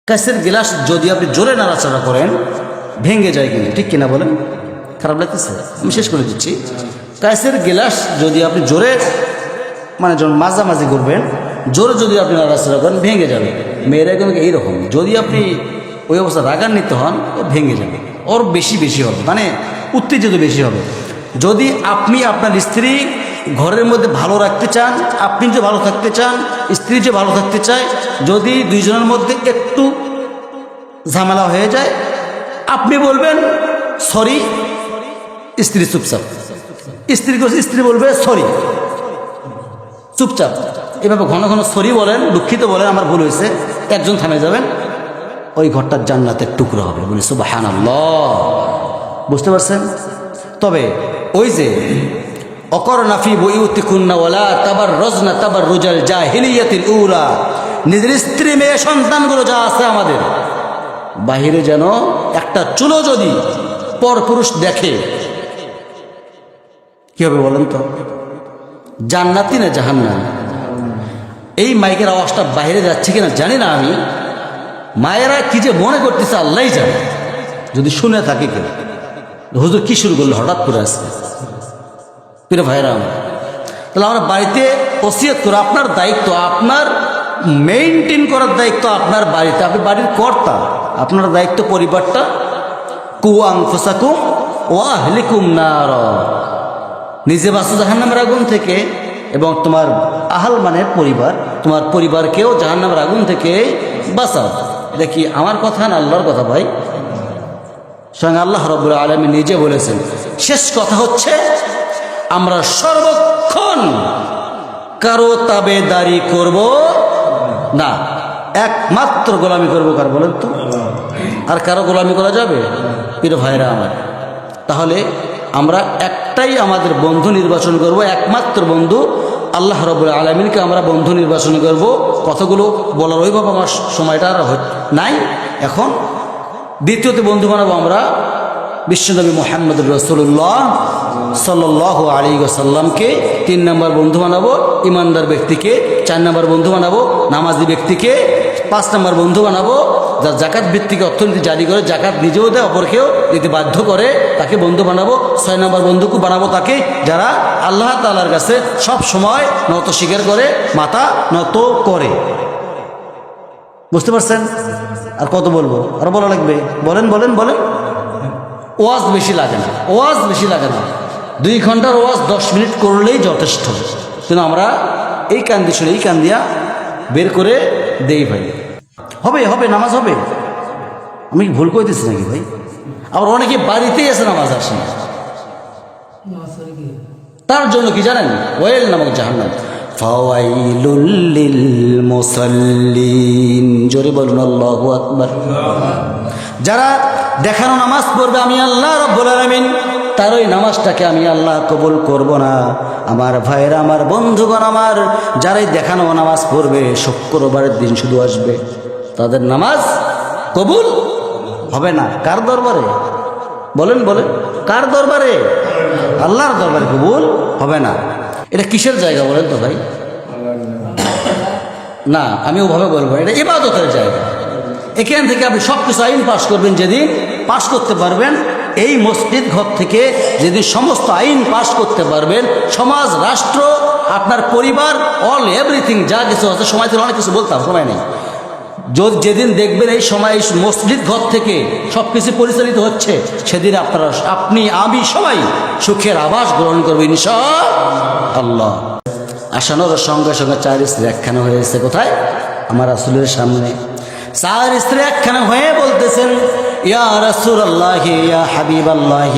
কাঁচের গ্লাস যদি আপনি জোরে নাড়াচাড়া করেন ভেঙে যায়, কিন্তু ঠিক কিনা বলেন? খারাপ লাগতেছে? আমি শেষ করে দিচ্ছি। কাঁচের গ্লাস যদি আপনি জোরে মানে যখন মাঝামাঝি করবেন, জোরে যদি আপনি নাড়াচাড়া করেন ভেঙে যাবে। মেয়েরা কিন্তু এইরকম, যদি আপনি ওই অবস্থা রাগান্বিত হন ও ভেঙে যাবে, ওর বেশি বেশি হবে, মানে উত্তেজিত বেশি হবে। যদি আপনি আপনার স্ত্রী ঘরের মধ্যে ভালো রাখতে চান, আপনি যে ভালো থাকতে চান, স্ত্রী যে ভালো থাকতে চায়, যদি দুইজনের মধ্যে একটু ঝামেলা হয়ে যায়, আপনি বলবেন সরি, স্ত্রী চুপচাপ। স্ত্রী বলবে সরি, চুপচাপ। এভাবে ঘন ঘন সরি বলেন, দুঃখিত বলেন, আমার ভুল হয়েছে, একজন থামে যাবেন, ওই ঘরটার জান্নাতের টুকরো হবে। বলি সুবহানাল্লাহ। বুঝতে পারছেন? তবে ওই যে অকরনা ফি বুয়ুতিকুন্না ওয়ালা তাবাররুজনা তাবাররুজাল জাহিলিয়াতিল উলা, নিজের স্ত্রী মেয়ে সন্তানগুলো যা আছে আমাদের, বাহিরে যেন একটা চুলো যদি পরপুরুষ দেখে কি হবে বলেন তো? জান্নাতি না জাহান্নাম? এই মাইকের আওয়াজটা বাইরে যাচ্ছে কিনা জানি না আমি, মায়েরা কি যে মনে করতেছে আল্লাহই জানে, যদি শুনে থাকে কিনা। হুজুর কি শুরু করলো হঠাৎ করে আসছে? প্রিয় ভাইরা আমার, তাহলে আমরা বাড়িতে ওসিয়ত করে, আপনার দায়িত্ব, আপনার মেইনটেইন করার দায়িত্ব আপনার বাড়িতে, আপনি বাড়ির কর্তা, আপনার দায়িত্ব পরিবারটা। কু আনফুসাকুম ওয়া আহলিকুম নার, নিজে বাঁচো জাহান্নামের আগুন থেকে, এবং তোমার আহাল মানে পরিবার, তোমার পরিবারকেও জাহান্নামের আগুন থেকে বাঁচাও। দেখি আমার কথা না আল্লাহর কথা ভাই? স্বয়ং আল্লাহ রাব্বুল আলামিন নিজে বলেছেন। শেষ কথা হচ্ছে, আমরা সর্বক্ষণ কারো তাবেদারি করব না, একমাত্র গোলামি করবো কার বলেন তো? আর কারো গোলামি করা যাবে? প্রিয় ভাইরা আমার, তাহলে আমরা একটাই আমাদের বন্ধু নির্বাচন করব, একমাত্র বন্ধু আল্লাহ রাব্বুল আলামিনকে আমরা বন্ধু নির্বাচন করব। কতগুলো বলার ওইভাবে আমার সময়টা আর নাই এখন। দ্বিতীয়তে বন্ধু বানাবো আমরা বিশ্বনবী মুহাম্মদ রাসূলুল্লাহ সাল্লাল্লাহু আলাইহি ওয়াসাল্লামকে। 3 নম্বর বন্ধু বানাবো ইমানদার ব্যক্তিকে। 4 নম্বর বন্ধু বানাবো নামাজি ব্যক্তিকে। 5 নম্বর বন্ধু বানাবো যার জাকাত ভিত্তিক অর্থনীতি জারি করে, জাকাত নিজেও দেয় অপরকেও দিতে বাধ্য করে, তাকে বন্ধু বানাবো। 6 নম্বর বন্ধুকে বানাবো তাকে যারা আল্লাহ তাআলার কাছে সব সময় নত স্বীকার করে, মাথা নত করে। বুঝতে পারছেন? আর কত বলবো? আর বলা লাগবে? বলেন বলেন বলেন। ওয়াজ বেশি লাগে না, ওয়াজ বেশি লাগে না। 2 ঘন্টার ওয়াজ 10 মিনিট করলেই যথেষ্ট। কিন্তু আমরা এই কান দিয়ে শুনে এই কান দিয়া বের করে দেই ভাই। হবে হবে, নামাজ হবে। আমি কি ভুল কইতেছি নাকি ভাই? আবার অনেকে বাড়িতেই আছে, নামাজ আসে না। তার জন্য কি জানেন? ওয়াইল নামক জাহান্নাম। ফাওয়াইলুল লিল মুসাল্লিন, জোরে বলুন আল্লাহু আকবার। যারা দেখানো নামাজ পড়বে আমি আল্লাহ রাব্বুল আলামিন, তার ওই নামাজটাকে আমি আল্লাহ কবুল করব না। আমার ভাইরা, আমার বন্ধুগণ আমার, যারাই দেখানো নামাজ পড়বে শুক্রবারের দিন শুধু আসবে, তাদের নামাজ কবুল হবে না। কার দরবারে বলেন বলেন? কার দরবারে? আল্লাহর দরবারে কবুল হবে না। এটা কিসের জায়গা বলেন তো ভাই? না, আমি ওভাবে বলবো, এটা ইবাদতের জায়গা। এখান থেকে আপনি সব কিছু আইন পাশ করবেন, যেদিন পাশ করতে পারবেন এই মসজিদ ঘর থেকে, যেদিন সমস্ত আইন পাশ করতে পারবেন, সমাজ, রাষ্ট্র, আপনার পরিবার, অল এভরিথিং যা কিছু আছে, সময় থেকে অনেক কিছু বলতাম, সময় নেই। যেদিন দেখবেন এই সময় এই মসজিদ ঘর থেকে সব কিছু পরিচালিত হচ্ছে, সেদিন আপনারা, আপনি, আমি সবাই সুখের আভাস গ্রহণ করবো ইনশাআল্লাহ। আসানোর সঙ্গে সঙ্গে 4 স্ত্রী একখানা হয়েছে। কোথায়? আমার রাসূলের সামনে 4 স্ত্রী একখানা হয়ে বলতেছেন, ইয়া রাসূলুল্লাহ, ইয়া হাবিবাল্লাহ,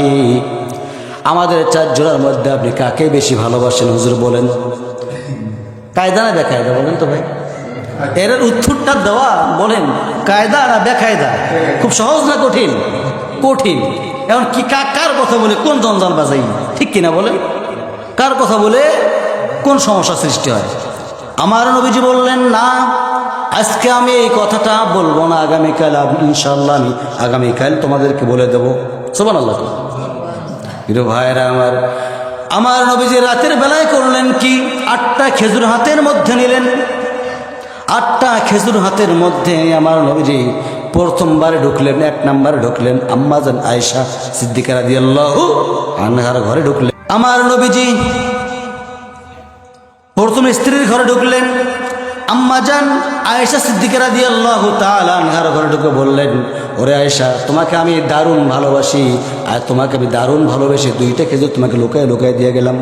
আমাদের 4 জোড়ার মধ্যে আপনি কাকে বেশি ভালোবাসেন হুজুর বলেন। কায়দা না বেকায়দা বলেন তো ভাই? এর উত্তরটা দেওয়া বলেন কায়দা না বেকায়দা? খুব সহজ না কঠিন? কঠিন। এখন কি কার কথা বলে কোন জঞ্জাল বাজাই, ঠিক কিনা বলেন? কার কথা বলে কোন সমস্যা সৃষ্টি হয়? আমার নবীজি বললেন, না, আজকে আমি এই কথাটা বলবো না, আগামীকাল ইনশাআল্লাহ আমি আগামীকাল তোমাদেরকে বলে দেবো। সুবহানাল্লাহ। প্রিয় ভাইরা আমার, আমার নবীজি রাতের বেলায় করলেন কি? 8টা খেজুর হাতের মধ্যে নিলেন, 8টা খেজুর হাতের মধ্যে আমার নবীজি প্রথমবারে ঢুকলেন, 1 নম্বরে ঢুকলেন আম্মা জান আয়েশা সিদ্দিকা রাদিয়াল্লাহু আনহার ঘরে ঢুকলেন। আমার নবীজি প্রথম স্ত্রীর ঘরে ঢুকলেন, আম্মা জান আয়েশা সিদ্দিকা রাদিয়াল্লাহু তাআলা আনহার ঘরে ঢুকে বললেন, ওরে আয়েশা, তোমাকে আমি দারুণ ভালোবাসি, আর তোমাকে আমি দারুণ ভালোবেসে 2টা খেজুর তোমাকে লুকায় লুকায় দিয়ে গেলাম,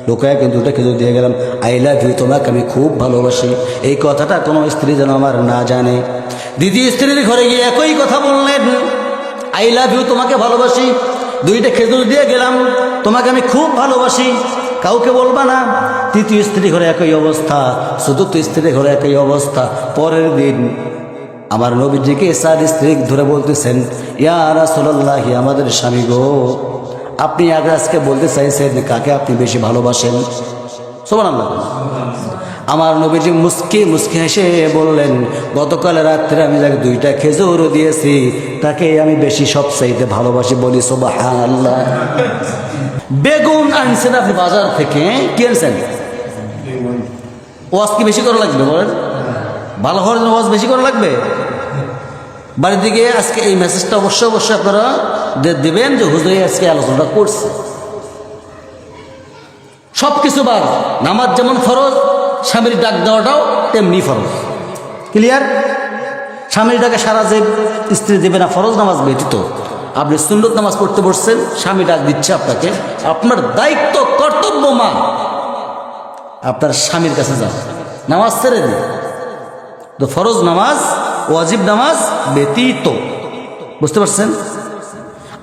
লুকায় কিন্তু 2টা খেজুর দিয়ে গেলাম। আই লাভ ইউ, তোমাকে আমি খুব ভালোবাসি। এই কথাটা কোনো স্ত্রী যেন আমার না জানে। দ্বিতীয় স্ত্রীর ঘরে গিয়ে একই কথা বললেন, আই লাভ ইউ, তোমাকে ভালোবাসি, 2টা খেজুর দিয়ে গেলাম, তোমাকে আমি খুব ভালোবাসি, কাউকে বলবা না। তৃতীয় স্ত্রী ঘরে একই অবস্থা, চতুর্থ স্ত্রী ঘরে একই অবস্থা। পরের দিন আমার নবীজিকে 4 স্ত্রী ধরে বলতেছেন, ইয়া রাসূলুল্লাহ, আমাদের স্বামী গো, আপনি আগে আজকে বলতে চাইছেন কাকে আপনি বেশি ভালোবাসেন। সুবহানাল্লাহ। আমার নবীজি মুস্কি মুস্কি হেসে বললেন, গতকাল রাত্রে আমি যাকে 2টা খেজুর দিয়েছি তাকে আমি বেশি সবচাইতে ভালোবাসি। বলি সুবহানাল্লাহ। বেগুন আনছেন আপনি বাজার থেকে, কি আনছেন? ওয়াজ কি বেশি করা লাগবে বলেন? ভালো হওয়ার জন্য ওয়াজ বেশি করা লাগবে? বাড়ির দিকে আজকে এই মেসেজটা অবশ্যই অবশ্যই আপনারা দেবেন যে হুজুর আজকে আলোচনাটা করছে। সব কিছু বাদ, নামাজ যেমন ফরজ, স্বামীর ডাক দেওয়াটাও তেমনি ফরজ। ক্লিয়ার? স্বামীর ডাকে সারা যে স্ত্রী দেবে না, ফরজ নামাজ ব্যতীত। আপনি সুন্নত নামাজ পড়তে বসছেন, স্বামী ডাক দিচ্ছে আপনাকে, আপনার দায়িত্ব কর্তব্য মা আপনার স্বামীর কাছে যান, নামাজ ছেড়ে দিন। তো ফরজ নামাজ, ওয়াজিব নামাজ ব্যতীত। বুঝতে পারছেন?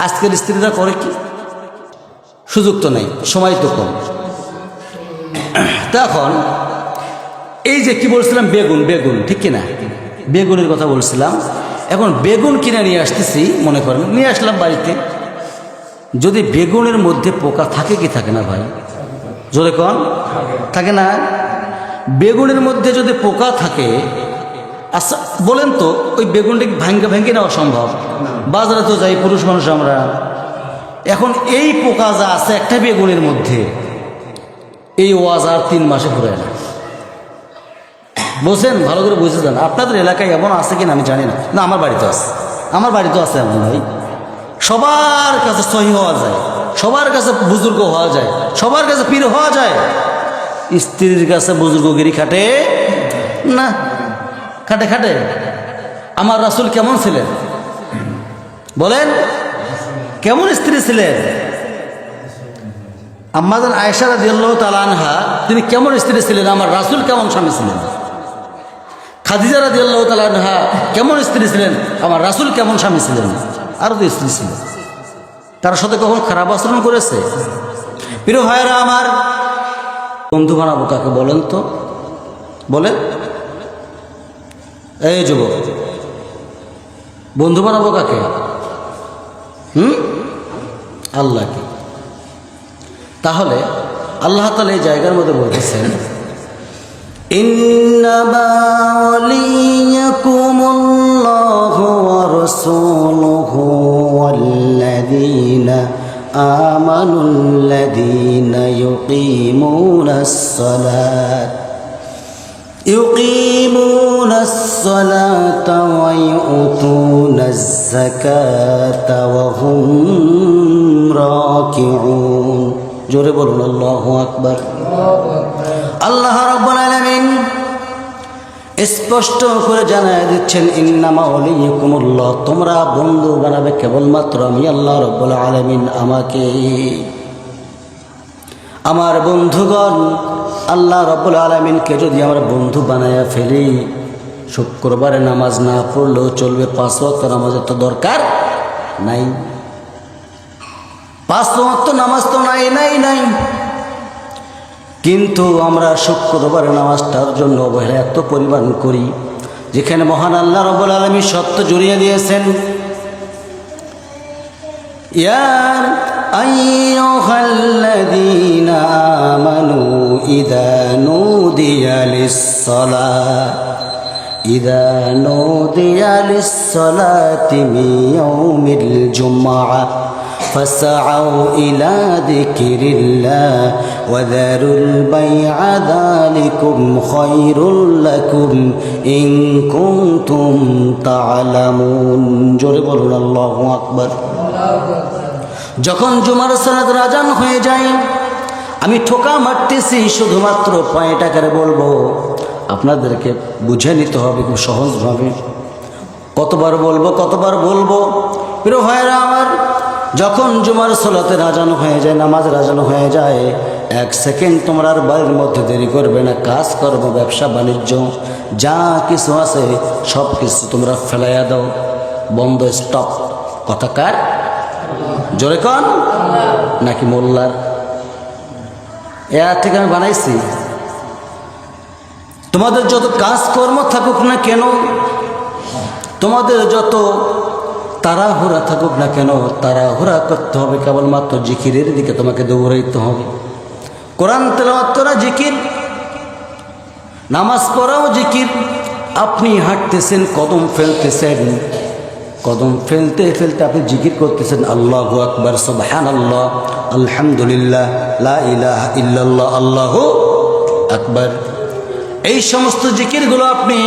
আজকের স্ত্রীরা করে কি? সুযোগ তো নেই, সময় তো কম। তখন এই যে কি বলছিলাম, বেগুন, বেগুন ঠিক কিনা? বেগুনের কথা বলছিলাম। এখন বেগুন কিনে নিয়ে আসতেছি, মনে করেন নিয়ে আসলাম বাড়িতে। যদি বেগুনের মধ্যে পোকা থাকে কি থাকে না ভাই? জোরে কন, থাকে না? বেগুনের মধ্যে যদি পোকা থাকে, আচ্ছা বলেন তো ওই বেগুনটা ভাঙ্গে ভাঙ্গে নেওয়া সম্ভব? বাজারে তো যাই পুরুষ মানুষ আমরা। এখন এই পোকা যা আছে একটা বেগুনের মধ্যে, এই ওয়াজ আর 3 মাসে ঘুরে না। বুঝছেন? ভালো করে বুঝে যান। আপনাদের এলাকায় এমন আছে কিনা আমি জানি না, না আমার বাড়িতে আছে, আমার বাড়িতেও আছে এমন ভাই। সবার কাছে সহি হওয়া যায়, সবার কাছে বুজুর্গ হওয়া যায়, সবার কাছে পীর হওয়া যায়, স্ত্রীর কাছে বুজুর্গগিরি খাটে না। খাটে খাটে। আমার রাসূল কেমন ছিলেন বলেন? কেমন স্ত্রী ছিলেন? আম্মা জান আয়েশা রাদিয়াল্লাহু তাআলা আনহা তিনি কেমন স্ত্রী ছিলেন? আমার রাসূল কেমন স্বামী ছিলেন? খাদিজা রাদিয়াল্লাহু তাআলা আনহা কেমন স্ত্রী ছিলেন? আমার রাসূল কেমন স্বামী ছিলেন? আরও তো স্ত্রী ছিল, তার সাথে কখন খারাপ আচরণ করেছে? প্রিয় ভাইয়েরা আমার, বন্ধু বানাবো কাকে বলেন তো? বলেন, এই যুবক, বন্ধু বানাবো কাকে? আল্লাহকে। তাহলে আল্লাহ তাআলা এই জায়গার মধ্যে বলতেছেন, ইন্নামা ওয়ালিয়াকুমুল্লাহু ওয়া রাসূলুহু ওয়াল্লাযীনা আমানুল্লাযীনা ইউকিমুনাস সালাতা ওয়া ইউতুনাজ যাকাতা ওয়া হুম রাকিউন। জোরে বলুন আল্লাহু আকবার। আল্লাহ রাব্বুল আলামিন স্পষ্ট করে জানায় দিচ্ছেন, ইন্নামা ওয়ালিয়াকুমুল্লাহ, তোমরা বন্ধু বানাবে কেবলমাত্র আমি আল্লাহ রাব্বুল আলামিন আমাকে। আমার বন্ধুগণ, আল্লাহ রাব্বুল আলামিনকে যদি আমরা বন্ধু বানায়া ফেলি, শুক্রবারে নামাজ না পড়লেও চলবে, 5 ওয়াক্ত নামাজের তো দরকার নাই। 5 ওয়াক্ত নামাজ তো নাই নাই নাই, কিন্তু আমরা শুক্রবারে নামাজটার জন্য অবহেলা এত পরিমাণ করি, যেখানে মহান আল্লাহ রাব্বুল আলামিন সত্য জড়িয়ে দিয়েছেন। ইয়া আইয়ুহাল্লাযীনা আমানু ইযা নুদিয়া লিস-সালাতি মিন ইয়াউমিল জুমআহ فاسعوا إلى ذكر الله وذروا البيع ذلكم خير لكم إن كنتم تعلمون জোরে বলুন আল্লাহু আকবার। যখন জুমার সালাতের আজান হয়ে যায় আমি ঠোকা মারতেছি শুধুমাত্র পয়েন্ট আকারে বলবো, আপনাদেরকে বুঝে নিতে হবে খুব সহজভাবে। কতবার বলবো প্রিয় ভাইরা আমার, যখন জুমার সালাতের আজান হয়ে যায়, নামাজের আজান হয়ে যায়, 1 সেকেন্ড তোমরা আর বাড়ির মধ্যে দেরি করবে না। কাজ করবো, ব্যবসা বাণিজ্য যা কিছু আছে সব কিছু তোমরা ফেলাইয়া দাও, বন্ধ, স্টপ। কথা কার? জোরে কন নাকি মোল্লার? এর থেকে আমি বানাইছি। তোমাদের যত কাজকর্ম থাকুক না কেন, তোমাদের যত তাড়াহুড়া থাকুক না কেন, তাড়াহুড়া করতে হবে কেবলমাত্র জিকিরের দিকে তোমাকে দৌড়াইতে হবে। কোরআন তেলাওয়াত করা জিকির, নামাজ পড়াও জিকির। আপনি হাঁটতেছেন, কদম ফেলতেছেন, কদম ফেলতে ফেলতে আপনি জিকির করতেছেন আল্লাহু আকবার, সুবহানাল্লাহ, আলহামদুলিল্লাহ, লা ইলাহা ইল্লাল্লাহ, আল্লাহু আকবার। এই সমস্ত জিকিরগুলো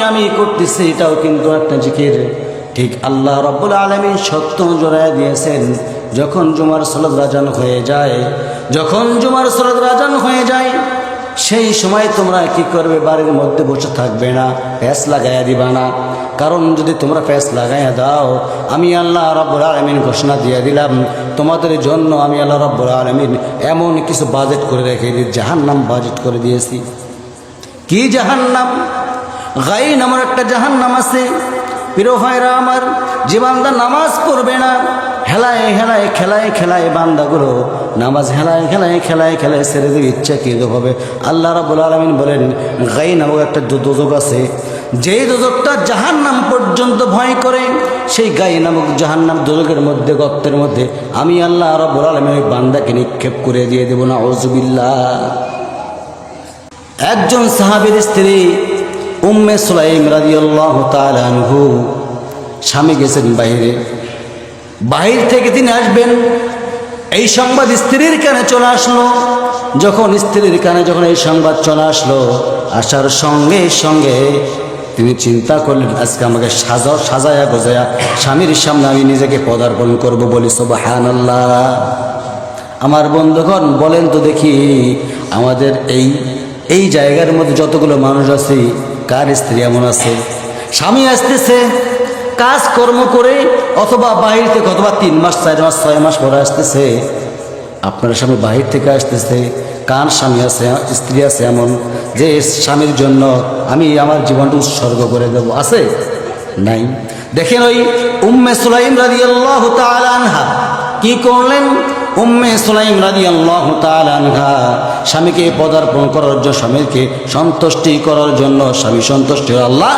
আমি করতেছি, এটাও কিন্তু একটা জিকির। ঠিক আল্লাহ রাব্বুল আলামিন সত্য জোড়ায় দিয়েছেন, যখন জুমার সালাত আজান হয়ে যায়, যখন জুমার সালাত আজান হয়ে যায় সেই সময় তোমরা কি করবে? বাড়ির মধ্যে বসে থাকবে না, প্যাঁচ লাগাইয়া দিবা না। কারণ যদি তোমরা প্যাঁচ লাগাইয়া দাও, আমি আল্লাহ রাব্বুল আলামিন ঘোষণা দিয়ে দিলাম, তোমাদের জন্য আমি আল্লাহ রাব্বুল আলামিন এমন কিছু বাজেট করে রেখে দিই, জাহান্নাম বাজেট করে দিয়েছি। কি জাহান্নাম? গাই নামের একটা জাহান্নাম আছে। প্রিয় ভাইরা আমার, যে বান্দা নামাজ পড়বে না, হেলায় হেলায় খেলায় খেলায় বান্দাগুলো নামাজ হেলায় খেলায় খেলায় খেলায় ছেড়ে দেবে, ইচ্ছা কি হবে। আল্লাহ রাব্বুল আলামিন বলেন গাই নামক একটা দোজক আছে, যেই দোজকটা জাহান্নাম পর্যন্ত ভয় করে, সেই গাই নামক জাহান্নাম দোজকের মধ্যে, গর্তের মধ্যে আমি আল্লাহ রাব্বুল আলামিন ওই বান্দাকে নিক্ষেপ করে দিয়ে দেব না, আউযুবিল্লাহ। একজন সাহাবীর স্ত্রী উম্মে সুলাইম রাদিয়াল্লাহু তাআলা আনহু, স্বামী গেছেন বাইরে, বাহির থেকে তিনি আসবেন, এই সংবাদ স্ত্রীর কানে চলে আসলো। যখন স্ত্রীর কানে যখন এই সংবাদ চলে আসলো, আসার সঙ্গে সঙ্গে তিনি চিন্তা করলেন, আজকে আমাকে সাজায়া গোজায়া স্বামীর সামনে আমি নিজেকে পদার্পণ করব, বলি সুবহানাল্লাহ। আমার বন্ধুগণ বলেন তো দেখি, আমাদের এই জায়গার মধ্যে যতগুলো মানুষ আছে, কার স্ত্রী এমন আছে স্বামী আসতেছে কাজকর্ম করে, অথবা বাহির থেকে, অথবা 3 মাস 4 মাস 6 মাস পরে আসতেছে, আপনার স্বামী বাহির থেকে আসতেছে, কার স্বামী আছে, স্ত্রী আছে এমন যে স্বামীর জন্য আমি আমার জীবনটা উৎসর্গ করে দেব? আছে? নাই। দেখেন ওই উম্মে সুলাইম রাদিয়াল্লাহু তাআলা আনহা কি করলেন? উম্মে সুলাইম রাদিয়াল্লাহু তাআলা আনহা স্বামীকে পদার্পণ করার জন্য, স্বামীকে সন্তুষ্টি করার জন্য, স্বামী সন্তুষ্টি হয়ে আল্লাহ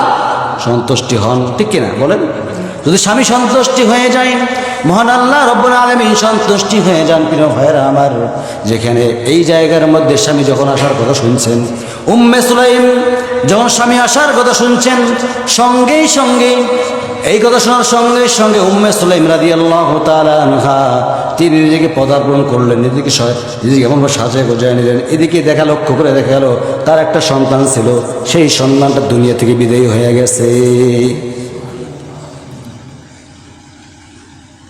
সন্তুষ্টি হন, ঠিক কিনা বলেন? যদি স্বামী সন্তুষ্টি হয়ে যায়, মহান আল্লাহ রাব্বুল আলামিন সন্তুষ্টি হয়ে যান। প্রিয় ভাইরা আমার, যেখানে এই জায়গার মধ্যে স্বামী যখন আসার কথা শুনছেন, উম্মে সুলাইম যখন স্বামী আসার কথা শুনছেন, সঙ্গে সঙ্গে এই কথা শোনার সঙ্গে সঙ্গে উম্মে সুলাইম রাদিয়াল্লাহু তাআলা আনহা তিনি নিজেকে পদার্পণ করলেন, নিজেকে এমনভাবে সাজায় গোজায় নিলেন। এদিকে লক্ষ্য করে দেখা গেল তার একটা সন্তান ছিল, সেই সন্তানটা দুনিয়া থেকে বিদায়ী হয়ে গেছে।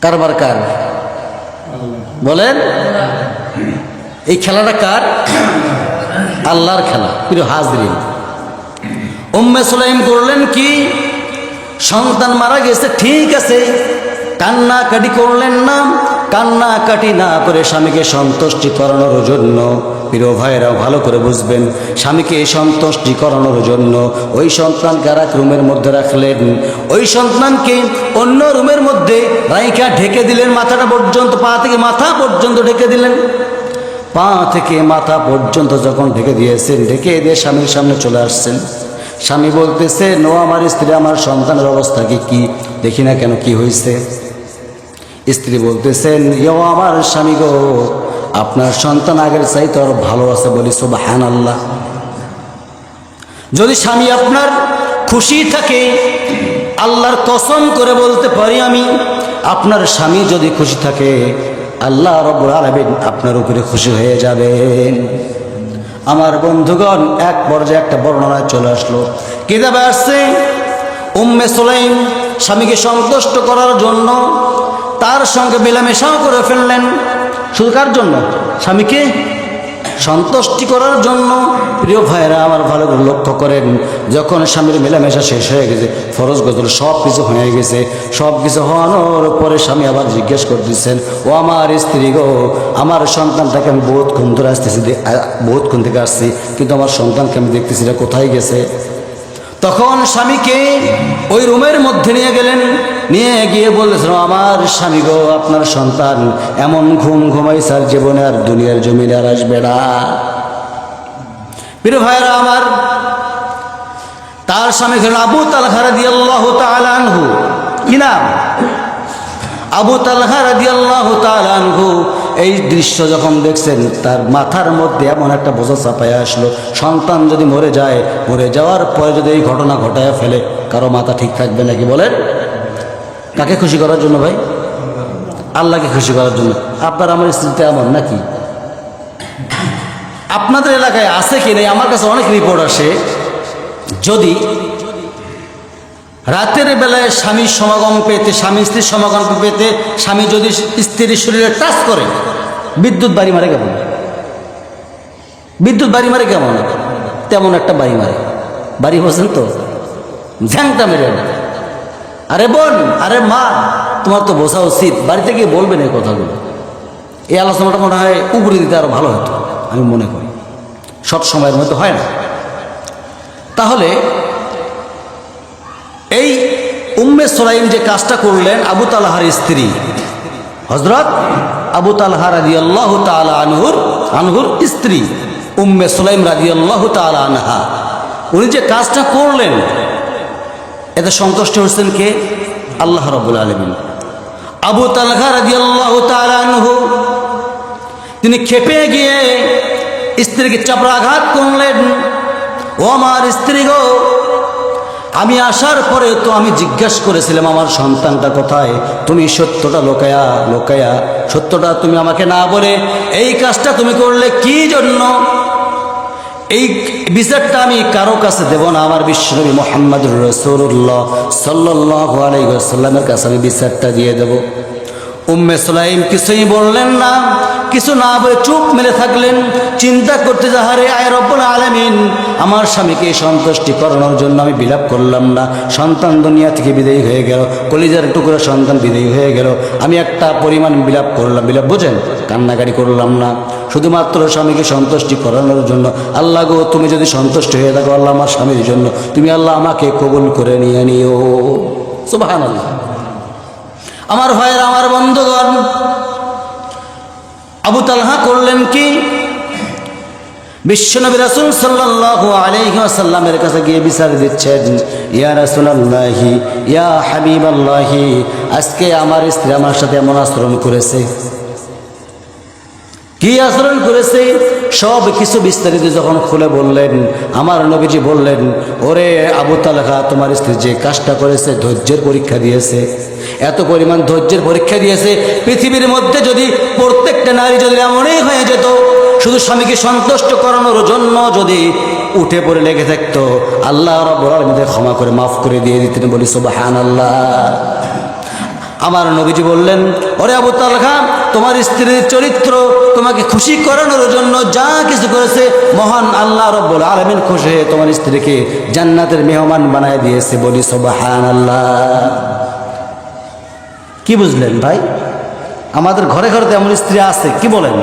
কারবার কার? বলেন, এই খেলাটা কার? আল্লাহর খেলা। প্রিয় হাজরিন, উম্মে সুলাইম করলেন কি? সন্তান মারা গেছে, ঠিক আছে, কান্নাকাটি করলেন না। কান্নাকাটি না করে স্বামীকে সন্তুষ্টি করানোর জন্য, প্রিয় ভাইয়েরাও ভালো করে বুঝবেন, স্বামীকে সন্তুষ্টি করানোর জন্য ওই সন্তানকে আর এক রুমের মধ্যে রাখলেন। ওই সন্তানকে অন্য রুমের মধ্যে রাইখা ঢেকে দিলেন, মাথাটা পর্যন্ত, পা থেকে মাথা পর্যন্ত ঢেকে দিলেন। পা থেকে মাথা পর্যন্ত যখন ঢেকে দিয়েছেন, ঢেকে দিয়ে স্বামীর সামনে চলে আসছেন। স্বামী বলতেছে, নো আমার স্ত্রী, আমার সন্তানের অবস্থা কি দেখি না কেন, কি হয়েছে? স্ত্রী বলতেছেন, ইয়ো আমার স্বামী গো, আপনার সন্তান আগের চাইতে আরো ভালো আছে, বলি সুবহানাল্লাহ। যদি স্বামী আপনার খুশি থাকে, আল্লাহর কসম করে বলতে পারি আমি, আপনার স্বামী যদি খুশি থাকে, আল্লাহ রাব্বুল আলামিন আপনার উপরে খুশি হয়ে যাবেন। আমার বন্ধুগণ, এক পর্যায়ে একটা বর্ণনায় চলে আসলো, কিতাবে আসছে উম্মে সুলাইম স্বামীকে সন্তুষ্ট করার জন্য তার সঙ্গে মেলামেশাও করে ফেললেন। শুধু কার জন্য? স্বামীকে সন্তুষ্টি করার জন্য। প্রিয় ভাইরা আমার ভালো করে লক্ষ্য করেন, যখন স্বামীর মেলামেশা শেষ হয়ে গেছে, ফরজ গজল সব কিছু হয়ে গেছে, সব কিছু হওয়ানোর পরে স্বামী আবার জিজ্ঞেস করতেছেন, ও আমার স্ত্রী গো, আমার সন্তানটাকে আমি বহুতক্ষণ ধরে আসতেছি, বহুতক্ষণ থেকে আসছি, কিন্তু আমার সন্তানকে আমি দেখতেছি না, কোথায় গেছে? তখন স্বামীকে ওই রুমের মধ্যে নিয়ে গেলেন, নিয়ে গিয়ে বললেন, আমার স্বামী গো, আপনার সন্তান এমন ঘুম ঘুমাইছে আর জীবনে আর দুনিয়ার জমিনে আর আসবে না। প্রিয় ভাইরা আমার, তার স্বামী হলেন আবু তালহা রাদিয়াল্লাহু তাআলা আনহু। কি নাম? আবু তালহা রাদিয়াল্লাহু তাআলা আনহু। এই দৃশ্য যখন দেখছেন, তার মাথার মধ্যে এমন একটা বোঝা চাপায় আসলো, সন্তান যদি মরে যায়, মরে যাওয়ার পরে যদি এই ঘটনা ঘটায় ফেলে, কারো মাথা ঠিক থাকবে নাকি বলেন? কাকে খুশি করার জন্য ভাই? আল্লাহকে খুশি করার জন্য। আপনার আমার স্ত্রীতে এমন নাকি? আপনাদের এলাকায় আছে কি নেই? আমার কাছে অনেক রিপোর্ট আসে, যদি রাতের বেলায় স্বামীর সমাগম পেতে, স্বামী স্ত্রীর সমাগম পেতে স্বামী যদি স্ত্রীর শরীরে টাচ করে, বিদ্যুৎ বাড়ি মারে কেমন? বিদ্যুৎ বাড়ি মারে কেমন? তেমন একটা বাড়ি মারে। বাড়ি বলছেন তো, ঝ্যাংটা মেরে। আরে বোন, আরে মা, তোমার তো বোঝা উচিত, বাড়িতে গিয়ে বলবেন এই কথাগুলো। এই আলোচনাটা মনে হয় উপরে দিতে আরো ভালো হতো, আমি মনে করি। সব সময়ের মধ্যে হয় না। তাহলে এই উম্মে সুলাইম যে কাজটা করলেন, আবু তালহার স্ত্রী হযরত আবু তালহা রাদিয়াল্লাহু তাআলা আনহুর স্ত্রী উম্মে সুলাইম রাদিয়াল্লাহু তাআলা আনহা, উনি যে কাজটা করলেন, এতে সন্তুষ্ট হচ্ছেন কে? আল্লাহ রাব্বুল আলামিন। আবু তালহা রাদিয়াল্লাহু তাআলা আনহু তিনি ক্ষেপে গিয়ে স্ত্রীকে চাপড়াঘাত করলেন, ও আমার স্ত্রী গো, আমি আসার পরে তো আমি জিজ্ঞাসা করেছিলাম আমার সন্তানটা কোথায়, তুমি সত্যটা লোকায়া সত্যটা তুমি আমাকে না বলে এই কাজটা তুমি করলে কি জন্য? এই বিচারটা আমি কারো কাছে দেব না, আমার বিশ্বনবী মুহাম্মদুর রাসূলুল্লাহ সাল্লাল্লাহু আলাইহি ওয়াসাল্লামের কাছে আমি বিচারটা দিয়ে দেব। উম্মে সুলাইম কিছুই বললেন না, কিছু না বলে চুপ মেরে থাকলেন, চিন্তা করতে যাহারে আয় রব্বুল আলামিন, আমার স্বামীকে সন্তুষ্টি করানোর জন্য আমি বিলাপ করলাম না, সন্তান দুনিয়া থেকে বিদায়ী হয়ে গেল, কলিজার টুকরা সন্তান বিদায়ী হয়ে গেল, আমি একটা পরিমাণ বিলাপ করলাম, বিলাপ বোঝেন, কান্নাকাটি করলাম না, শুধুমাত্র স্বামীকে সন্তুষ্টি করানোর জন্য। আল্লাহ গো, তুমি যদি সন্তুষ্ট হয়ে থাকো আল্লাহ আমার স্বামীর জন্য, তুমি আল্লাহ আমাকে কবুল করে নিয়ে নিও। সুবহানাল্লাহ। আমার ভাইয়ের, আমার বন্ধুগণ, আবু তালহা করলেন কি? বিশ্বনবী রাসূল সাল্লাল্লাহু আলাইহি ওয়াসাল্লামের কাছে গিয়ে বিচার দিচ্ছেন, ইয়া রাসূলুল্লাহি, ইয়া হাবিবাল্লাহি, আজকে আমার স্ত্রী আমার সাথে এমন আচরণ করেছে। কি আচরণ করেছে? সব কিছু বিস্তারিত যখন খুলে বললেন, আমার নবীজি বললেন, ওরে আবু তালহা, তোমার স্ত্রী যে কাজটা করেছে ধৈর্যের পরীক্ষা দিয়েছে, এত পরিমাণ ধৈর্যের পরীক্ষা দিয়েছে। পৃথিবীর মধ্যে যদি প্রত্যেকটা নারী যদি এমনই হয়ে যেত, শুধু স্বামীকে সন্তুষ্ট করানোর জন্য যদি উঠে পড়ে লেগে থাকতো, আল্লাহ রাব্বুল আলামিন ক্ষমা করে মাফ করে দিয়ে দিতেন। বলি সুবহানাল্লাহ। আমার নবীজি বললেন, ওরে আবু তালহা, তোমার স্ত্রীর চরিত্র তোমাকে খুশি করানোর জন্য যা কিছু করেছে, মহান আল্লাহ রাব্বুল আলামিন খুশি হয়ে তোমার স্ত্রীকে জান্নাতের মেহমান বানায় দিয়েছে। বলি সুবহানাল্লাহ। কি বুঝলেন ভাই? আমাদের ঘরে ঘরে তো এমন স্ত্রী আছে, কি বলেন?